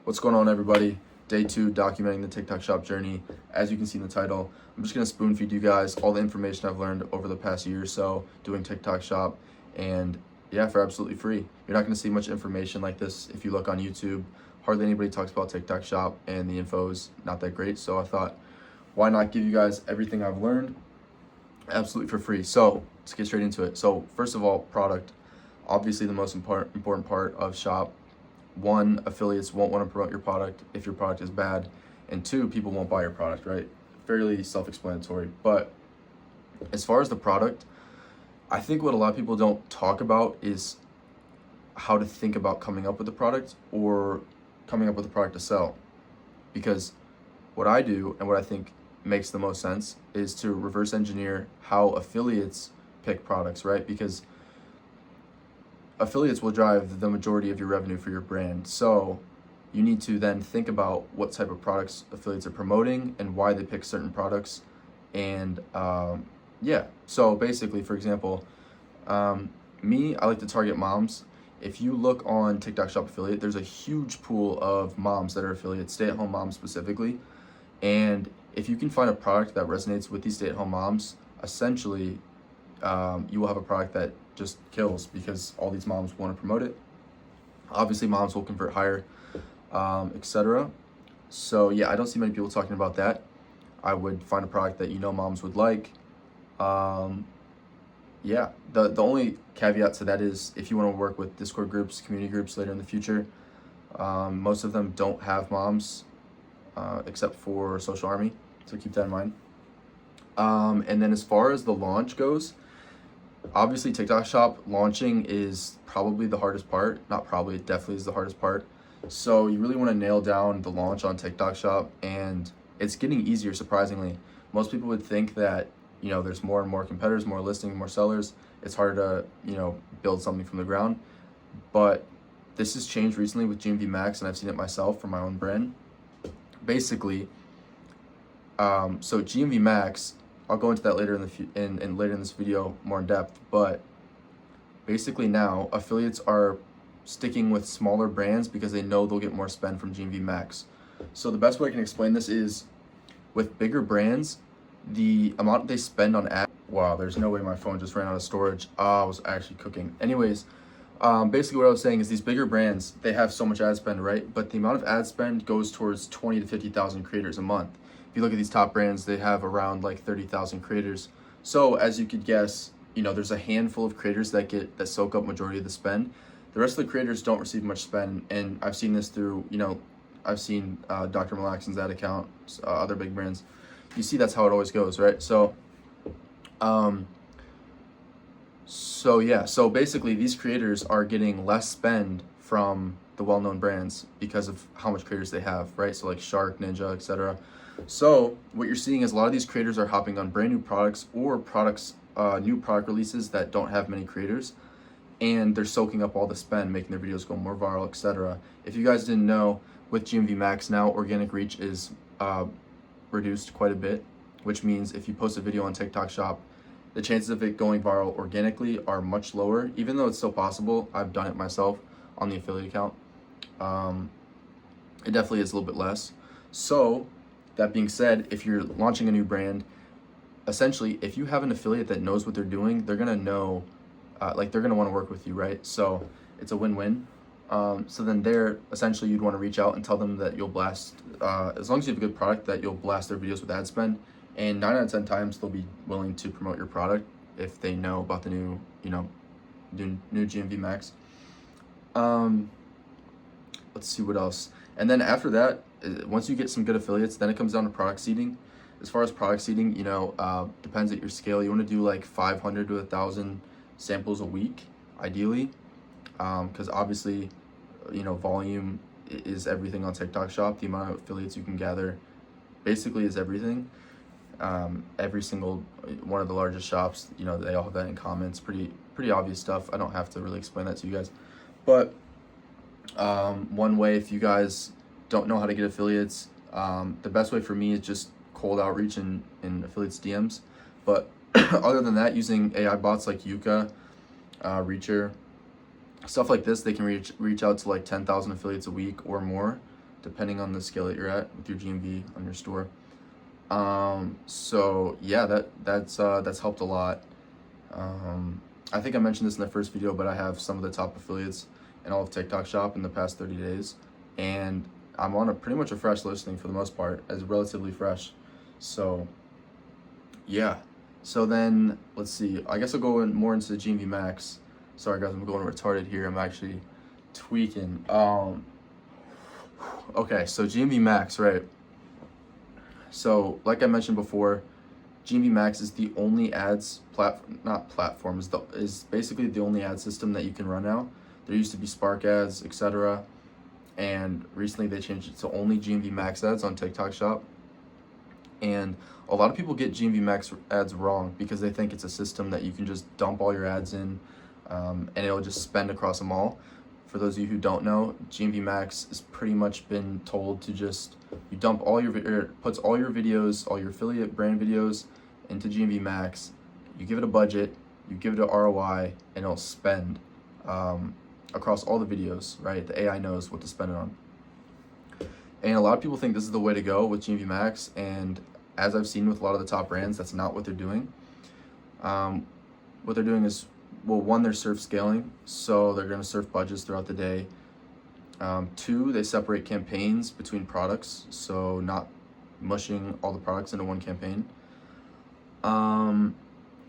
What's going on, everybody? Day 2, documenting the TikTok shop journey. As you can see in the title, I'm just going to spoon feed you guys all the information I've learned over the past year or so doing TikTok shop, and yeah, for absolutely free. You're not going to see much information like this if you look on YouTube. Hardly anybody talks about TikTok shop, and the info is not that great, so I thought, why not give you guys everything I've learned absolutely for free? So let's get straight into it. So first of all, product. Obviously the most important part of shop. One, affiliates won't want to promote your product if your product is bad, and two, people won't buy your product, right? Fairly self-explanatory. But as far as the product, I think what a lot of people don't talk about is how to think about coming up with a product or coming up with a product to sell. Because what I do and what I think makes the most sense is to reverse engineer how affiliates pick products, right? Because affiliates will drive the majority of your revenue for your brand. So you need to then think about what type of products affiliates are promoting and why they pick certain products. And yeah, so basically, for example, I like to target moms. If you look on TikTok Shop affiliate, there's a huge pool of moms that are affiliates, stay-at-home moms specifically. And if you can find a product that resonates with these stay-at-home moms, essentially you will have a product that just kills because all these moms want to promote it. Obviously moms will convert higher, etc. So yeah, I don't see many people talking about that. I would find a product that moms would like. Yeah, the only caveat to that is if you want to work with Discord groups, community groups later in the future, most of them don't have moms except for Social Army, so keep that in mind. And then as far as the launch goes, obviously TikTok shop launching is probably the hardest part. Not probably, it definitely is the hardest part. So you really want to nail down the launch on TikTok shop, and it's getting easier, surprisingly. Most people would think that there's more and more competitors, more listings, more sellers. It's harder to build something from the ground. But this has changed recently with GMV Max, and I've seen it myself for my own brand. Basically, so GMV Max, I'll go into that later later in this video more in depth, but basically now affiliates are sticking with smaller brands because they know they'll get more spend from GMV Max. So the best way I can explain this is with bigger brands, the amount they spend on ads. Wow, there's no way my phone just ran out of storage. I was actually cooking. Anyways, basically what I was saying is these bigger brands, they have so much ad spend, right? But the amount of ad spend goes towards 20 to 50,000 creators a month. If you look at these top brands, they have around like 30,000 creators. So as you could guess, there's a handful of creators that soak up majority of the spend. The rest of the creators don't receive much spend, and I've seen this through, I've seen Dr. Malaxon's ad account, other big brands. You see that's how it always goes, right? So so basically these creators are getting less spend from the well-known brands because of how much creators they have, right? So like Shark, Ninja, etc. So what you're seeing is a lot of these creators are hopping on brand new products or new product releases that don't have many creators, and they're soaking up all the spend, making their videos go more viral, etc. If you guys didn't know, with GMV Max now, organic reach is reduced quite a bit, which means if you post a video on TikTok shop, the chances of it going viral organically are much lower, even though it's still possible. I've done it myself on the affiliate account. It definitely is a little bit less. So that being said, if you're launching a new brand, essentially, if you have an affiliate that knows what they're doing, they're gonna know, they're gonna want to work with you, right? So it's a win-win. So then essentially you'd want to reach out and tell them that you'll blast, as long as you have a good product, that you'll blast their videos with ad spend. And 9 out of 10 times they'll be willing to promote your product if they know about the new GMV Max. Let's see what else. And then after that, once you get some good affiliates, then it comes down to product seeding. As far as product seeding, depends at your scale. You want to do like 500 to 1,000 samples a week, ideally, because obviously, volume is everything on TikTok shop. The amount of affiliates you can gather basically is everything. Every single one of the largest shops, they all have that in common. It's pretty obvious stuff. I don't have to really explain that to you guys. But one way, if you guys don't know how to get affiliates, the best way for me is just cold outreach in affiliates DMs. But other than that, using AI bots like Yuka, Reacher, stuff like this, they can reach out to like 10,000 affiliates a week or more depending on the scale that you're at with your GMV on your store. So yeah, that's helped a lot. I think I mentioned this in the first video, but I have some of the top affiliates in all of TikTok Shop in the past 30 days, and I'm on pretty much a fresh listing for the most part, as relatively fresh. So yeah. So then let's see. I guess I'll go more into the GMV Max. Sorry guys, I'm going retarded here. I'm actually tweaking. Okay, so GMV Max, right? So like I mentioned before, GMV Max is the only ads platform, is basically the only ad system that you can run now. There used to be Spark ads, etc. And recently they changed it to only GMV Max ads on TikTok Shop. And a lot of people get GMV Max ads wrong because they think it's a system that you can just dump all your ads in, and it'll just spend across them all. For those of you who don't know, GMV Max has pretty much been told to just, you dump all your, puts all your videos, all your affiliate brand videos into GMV Max, you give it a budget, you give it a ROI, and it'll spend across all the videos, right? The AI knows what to spend it on. And a lot of people think this is the way to go with GMV Max, and as I've seen with a lot of the top brands, that's not what they're doing. What they're doing is, well, one, they're surf scaling, so they're going to surf budgets throughout the day. Two, they separate campaigns between products, so not mushing all the products into one campaign.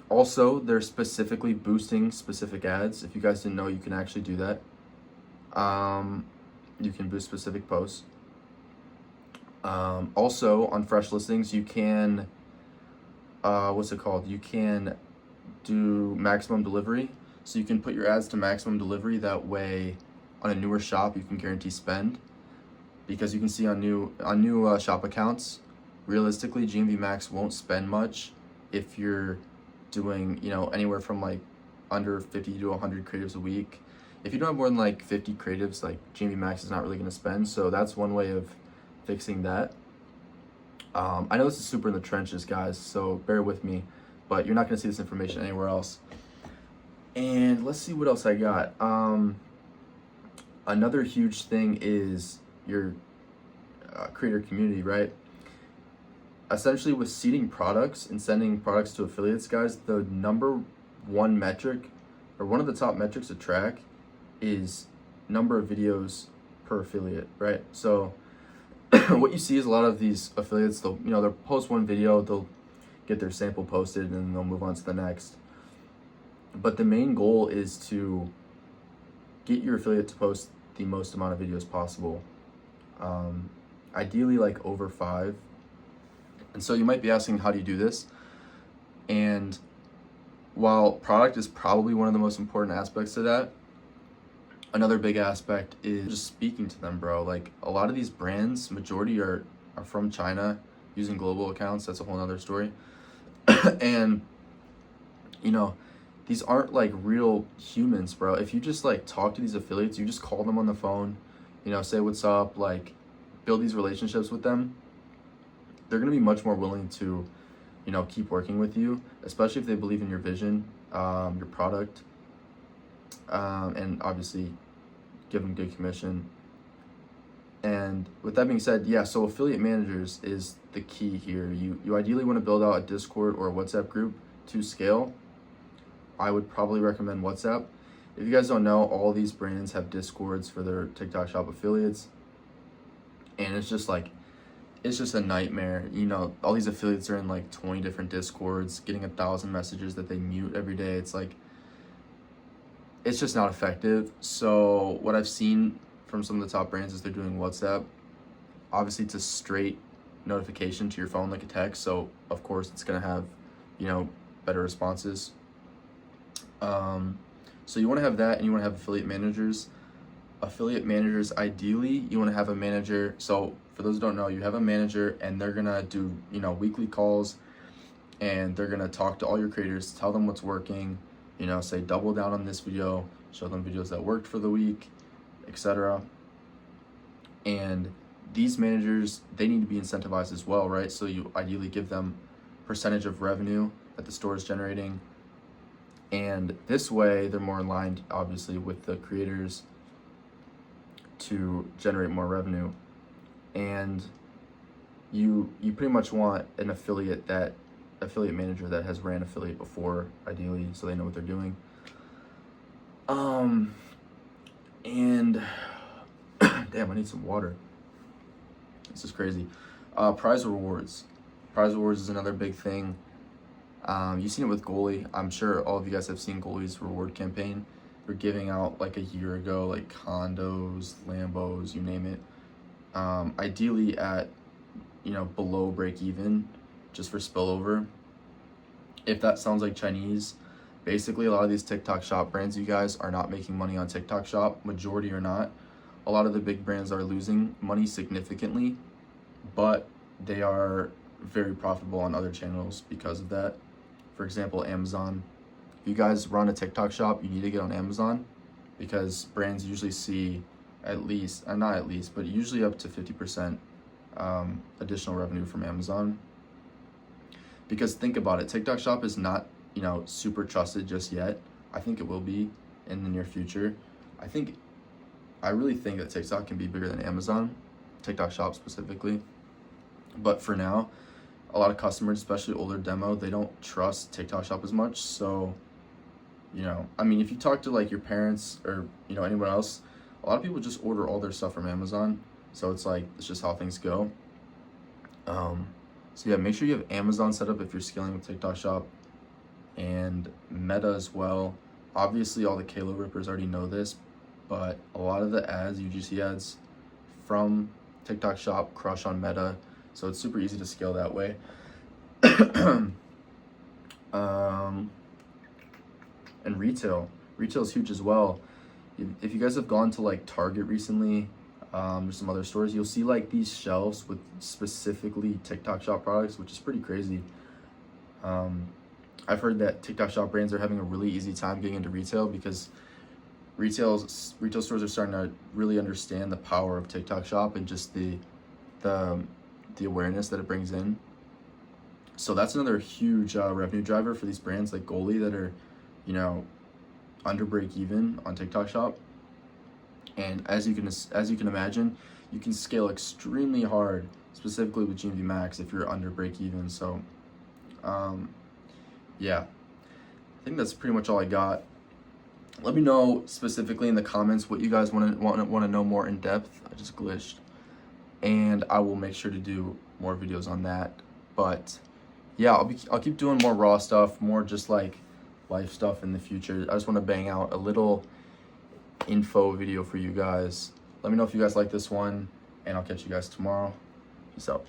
Also, they're specifically boosting specific ads. If you guys didn't know, you can actually do that. You can boost specific posts. Also, on fresh listings, you can, you can do maximum delivery. So you can put your ads to maximum delivery. That way, on a newer shop, you can guarantee spend. Because you can see on new shop accounts, realistically, GMV Max won't spend much if you're doing, anywhere from like under 50 to 100 creatives a week. If you don't have more than like 50 creatives, like GMV Max is not really going to spend. So that's one way of fixing that. I know this is super in the trenches, guys, so bear with me, but you're not going to see this information anywhere else. And let's see what else I got. Another huge thing is your creator community, right? Essentially, with seeding products and sending products to affiliates, guys, the number one metric, or one of the top metrics to track, is number of videos per affiliate, right? So what you see is a lot of these affiliates, they'll post one video, they'll get their sample posted, and then they'll move on to the next. But the main goal is to get your affiliate to post the most amount of videos possible. Ideally like over 5. And so you might be asking, how do you do this? And while product is probably one of the most important aspects to that, another big aspect is just speaking to them, bro. Like, a lot of these brands, majority are from China, using global accounts. That's a whole nother story. And these aren't like real humans, bro. If you just like talk to these affiliates, you just call them on the phone, say what's up, like build these relationships with them, they're going to be much more willing to, keep working with you, especially if they believe in your vision, your product, and obviously give them good commission. And with that being said, yeah, so affiliate managers is the key here. You ideally want to build out a Discord or a WhatsApp group to scale. I would probably recommend WhatsApp. If you guys don't know, all these brands have Discords for their TikTok Shop affiliates. And it's just a nightmare. All these affiliates are in like 20 different Discords, getting 1,000 messages that they mute every day. It's just not effective. So what I've seen from some of the top brands is they're doing WhatsApp. Obviously, it's a straight notification to your phone like a text. So of course it's gonna have, better responses. So you want to have that, and you want to have affiliate managers. Affiliate managers, ideally, you want to have a manager. So for those who don't know, you have a manager, and they're gonna do weekly calls, and they're gonna talk to all your creators, tell them what's working, say double down on this video, show them videos that worked for the week, etc. And these managers, they need to be incentivized as well, right? So you ideally give them percentage of revenue that the store is generating. And this way, they're more aligned, obviously, with the creators to generate more revenue. and you pretty much want an affiliate manager that has ran affiliate before, ideally, so they know what they're doing. And damn, I need some water. This is crazy. Prize rewards. Prize rewards is another big thing. You've seen it with Goalie. I'm sure all of you guys have seen Goalie's reward campaign. They're giving out like a year ago, like condos, Lambos, you name it. Ideally at, below break even, just for spillover. If that sounds like Chinese, basically a lot of these TikTok shop brands, you guys, are not making money on TikTok shop, majority are not. A lot of the big brands are losing money significantly, but they are very profitable on other channels because of that. For example, Amazon. If you guys run a TikTok shop, you need to get on Amazon, because brands usually see usually up to 50% additional revenue from Amazon. Because think about it, TikTok shop is not, super trusted just yet. I think it will be in the near future. I really think that TikTok can be bigger than Amazon, TikTok shop specifically. But for now, a lot of customers, especially older demo, they don't trust TikTok shop as much. So, if you talk to like your parents or, anyone else, a lot of people just order all their stuff from Amazon. So it's just how things go. So yeah, make sure you have Amazon set up if you're scaling with TikTok shop, and Meta as well. Obviously all the Kalo rippers already know this, but a lot of the ads, UGC ads from TikTok shop, crush on Meta. So it's super easy to scale that way. And retail is huge as well. If you guys have gone to like Target recently, or some other stores, you'll see like these shelves with specifically TikTok shop products, which is pretty crazy. I've heard that TikTok shop brands are having a really easy time getting into retail, because retail stores are starting to really understand the power of TikTok shop and just the awareness that it brings in. So that's another huge revenue driver for these brands like Goalie that are, under break even on TikTok shop. And as you can imagine, you can scale extremely hard, specifically with GMV Max, if you're under break even. So, yeah, I think that's pretty much all I got. Let me know specifically in the comments what you guys want to know more in depth. I just glitched, and I will make sure to do more videos on that. But yeah, I'll keep doing more raw stuff, more just like life stuff in the future. I just want to bang out a little info video for you guys. Let me know if you guys like this one, and I'll catch you guys tomorrow. Peace out.